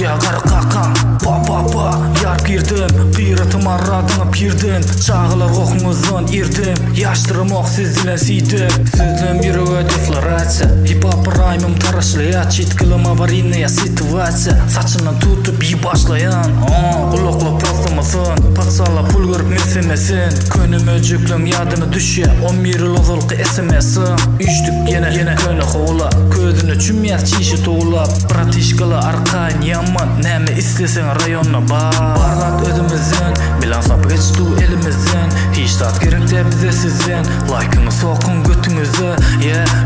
tutya qarqaqa ba yar girdim qiyratım arradığını pirdim çağılar qoxumuzdan irdim yaştırmoq sizdilen siydim sözüm yürüge deflorasiya hip hop raymım taraşlayat çetkilım avarinaya situasiya saçından tutup iyi başlayan kulakla paslamasın patsala pul görüp mesemesin könüm öcüklüm yadını düşe 11 yıl ozulqı esemesin üçtük yine köne qoğula közünü çümyel çişi toğulap pratişkala arkayn yaman näme istesen rayonna bargat özümüzün bilan sap geçtu elimizin hiç tat gerek de bize sizin like'ını sokun götünüzü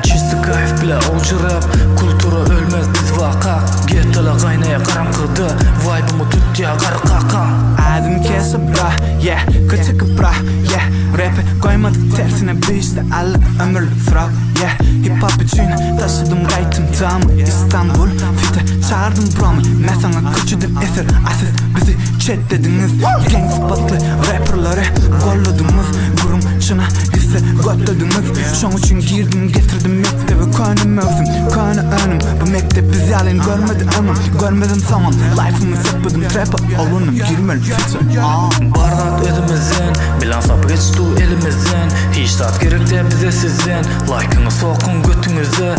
çisti kayf bile olcurap kultura ölmez biz vaka getala kaynaya karamkıdı vibe'ımı tutya qarqaqa adım kesip bra küçük bra rap'i koymadık tersine bizde alla ömürlük frag hip hop için taşıdım gaytım tamı İstanbul fite çağırdım buramı mesana küçüdüm eser asist bizi chat dediniz gang spotlı rapperları kolladınız gurum şuna hisse götlediniz şun için girdim getirdim mektebi könüm mevsim könü önüm bu mektep bizi alın görmedi ama görmedim zaman life'ımı seppedim trap'a olunum girmeli fite bargat özümüzün bilan sap geçtu elimizin hiç tat gerek de bize sizin like'ını sokun götünüzü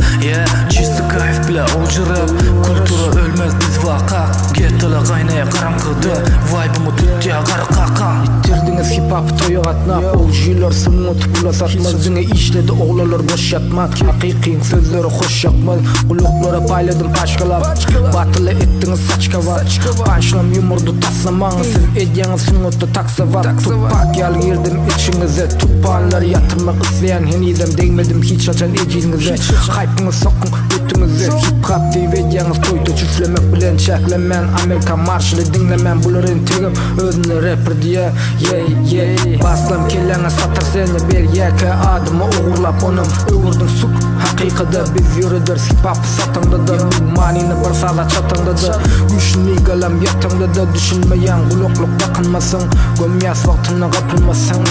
çisti kayf bile olcurap kultura ölmez biz vaka getala kaynaya karamkıdı vibe'ımı tutya qarqaqa ittirdiniz hip hop toyu atnap oljiler sımı tupula satmaz dine işledi oğlalar boş yatmaz hakikin sözleri hoş yapmaz kuluklara payladım paşkalap batılı ettiniz saçka var panşlam yumurdu taslaman siz edyeniz sımıtı taksa var tupak yal girdim içinize tupanlar yatırmak isteyen henizem değmedim hiç açan ecinize hype'ını sokun götünüze hip hop deyip edyeniz toyda çüflemek bilen çeklemen Amerikan marşılı dinlemen buların tegim özünü rapper diye baslam kellene satar seni bir yeke adımı uğurlap onun uğurdun suk hakikada biz yürüdür hip hop satındadır manini bir sala çatındadır üç nigalam yatındadır düşünmeyen gulukluk bakınmasın gömyas vaktine kapılmasın